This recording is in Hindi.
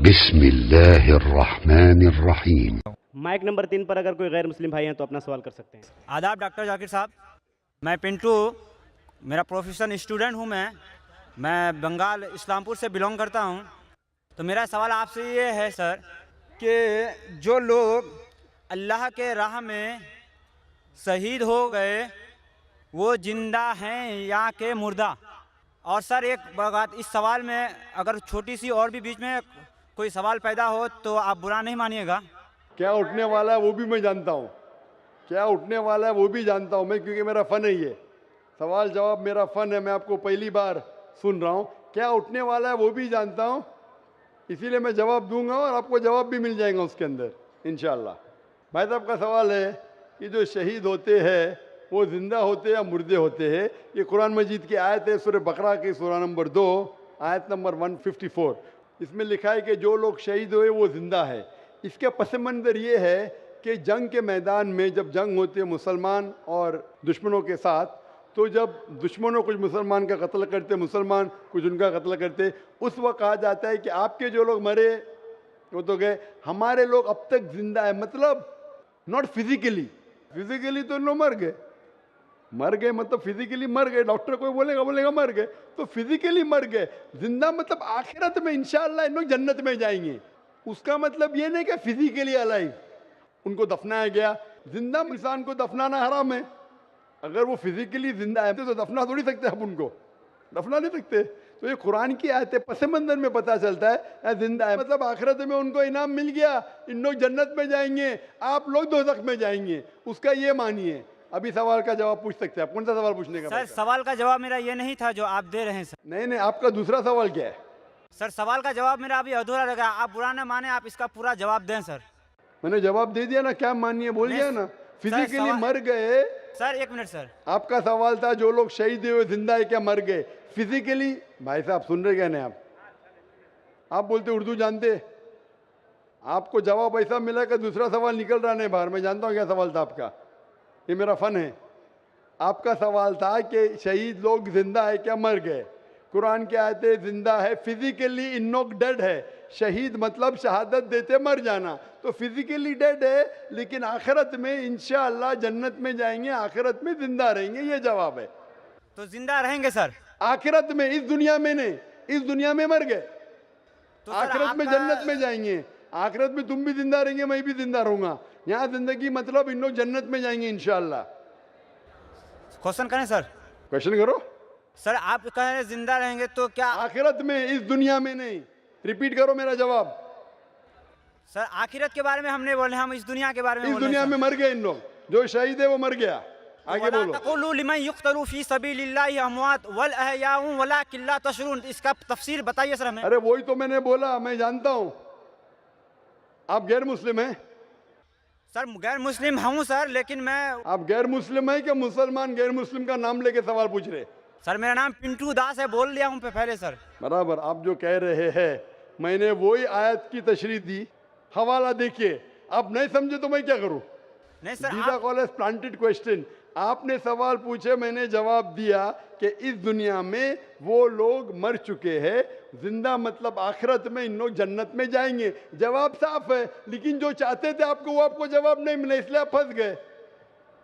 बिस्मिल्लाहिर्रहमानिर्रहीम। माइक नंबर 3 पर अगर कोई गैर मुस्लिम भाई हैं तो अपना सवाल कर सकते हैं। आदाब डॉक्टर जाकिर साहब, मैं पिंटू, मेरा प्रोफेशनल स्टूडेंट हूँ। मैं बंगाल इस्लामपुर से बिलोंग करता हूँ। तो मेरा सवाल आपसे ये है सर कि जो लोग अल्लाह के राह में शहीद हो गए वो जिंदा हैं या के मुर्दा? और सर एक बात, इस सवाल में अगर छोटी सी और भी बीच में कोई सवाल पैदा हो तो आप बुरा नहीं मानिएगा। क्या उठने वाला है वो भी मैं जानता हूँ, क्या उठने वाला है वो भी जानता हूँ मैं, क्योंकि मेरा फ़न है ये सवाल जवाब, मेरा फ़न है। मैं आपको पहली बार सुन रहा हूँ। क्या उठने वाला है वो भी जानता हूँ, इसीलिए मैं जवाब दूंगा और आपको जवाब भी मिल जाएगा उसके अंदर इंशाअल्लाह। भाई साहब का सवाल है कि जो शहीद होते हैं वो ज़िंदा होते हैं या मुर्दे होते हैं। ये कुरान मजीद की आयत है, सूरह बकरा की सूरा नंबर 2 आयत नंबर 154। इसमें लिखा है कि जो लोग शहीद हुए वो ज़िंदा है। इसके पस मंज़र ये है कि जंग के मैदान में जब जंग होती है मुसलमान और दुश्मनों के साथ, तो जब दुश्मनों कुछ मुसलमान का कत्ल करते, मुसलमान कुछ उनका कत्ल करते, उस वक्त कहा जाता है कि आपके जो लोग मरे वो तो गए, हमारे लोग अब तक जिंदा है। मतलब नॉट फिजिकली, फिजिकली तो लोग मर गए मतलब फिजिकली मर गए। डॉक्टर कोई बोलेगा मर गए, तो फिजिकली मर गए। जिंदा मतलब आखिरत में इंशाअल्लाह इन लोग जन्नत में जाएंगे। उसका मतलब ये नहीं कि फिजिकली अलाइव उनको दफनाया गया। जिंदा इंसान को दफनाना हराम है। अगर वो फिजिकली जिंदा है तो दफना थोड़ी सकते आप उनको, दफना नहीं सकते। तो ये कुरान की आयत है, पस मंजर में पता चलता है जिंदा है मतलब आखिरत में उनको इनाम मिल गया, इन लोग जन्नत में जाएंगे, आप लोग दोज़ख में जाएंगे। उसका ये मानिए। अभी सवाल का जवाब पूछ सकते हैं आप। कौन सा सवाल पूछने का? सर सवाल का जवाब मेरा ये नहीं था जो आप दे रहे हैं सर। नहीं, आपका दूसरा सवाल क्या है? सर सवाल का जवाब मेरा अभी अधूरा लगा, आप बुरा न माने, आप इसका पूरा जवाब दें सर। मैंने जवाब दे दिया ना, क्या मानिए बोल दिया ना। फिजिकली मर गए। सर एक मिनट सर, आपका सवाल था जो लोग शहीद हुए जिंदा है क्या मर गए फिजिकली? भाई साहब सुन रहे क्या नहीं आप बोलते उर्दू जानते, आपको जवाब ऐसा मिला कि दूसरा सवाल निकल रहा नहीं बाहर। मैं जानता हूँ क्या सवाल था आपका, ये मेरा फन है। आपका सवाल था कि शहीद लोग जिंदा है क्या मर गए। कुरान की आयतें जिंदा है, फिजिकली इन लोग डेड है। शहीद मतलब शहादत देते मर जाना, तो फिजिकली डेड है लेकिन आखिरत में इंशाअल्लाह जन्नत में जाएंगे, आखिरत में जिंदा रहेंगे। ये जवाब है। तो जिंदा रहेंगे सर आखिरत में, इस दुनिया में नहीं, इस दुनिया में मर गए तो आखिरत में जन्नत में जाएंगे। आखिरत में तुम भी जिंदा रहेंगे, मैं भी जिंदा रहूंगा। यहाँ जिंदगी मतलब इन लोग जन्नत में जाएंगे इंशाअल्लाह। क्वेश्चन करें सर? क्वेश्चन करो सर। आप कह रहे हैं जिंदा रहेंगे तो क्या आखिरत में, इस दुनिया में नहीं? रिपीट करो मेरा जवाब। सर आखिरत के बारे में हम नहीं बोल रहे, हम इस दुनिया के बारे में इस बोल रहे हैं दुनिया में मर गए इन लोग, जो शहीद है वो मर गया। आगे बोलो। तक़ूलू लिमन युक़्तलू फ़ी सबीलिल्लाहि अमवात वल अहयाउ वलाकिन ला तशऊरून। इसका तफसीर बताइए सर हमें। अरे वही तो मैंने बोला, मैं जानता हूँ। आप गैर मुस्लिम हैं? सर गैर मुस्लिम हूँ सर, लेकिन मैं आप गैर मुस्लिम है कि मुसलमान? गैर मुस्लिम का नाम लेके सवाल पूछ रहे? सर मेरा नाम पिंटू दास है, बोल लिया हूँ पहले सर। बराबर। आप जो कह रहे हैं मैंने वही आयत की तशरीह दी, हवाला देखिए। आप नहीं समझे तो मैं क्या करूं? नहीं सर, दीदा कॉलेज प्लांटेड क्वेश्चन। आपने सवाल पूछे, मैंने जवाब दिया कि इस दुनिया में वो लोग मर चुके हैं, जिंदा मतलब आखिरत में इन लोग जन्नत में जाएंगे। जवाब साफ है, लेकिन जो चाहते थे आपको वो आपको जवाब नहीं मिला, इसलिए आप फंस गए।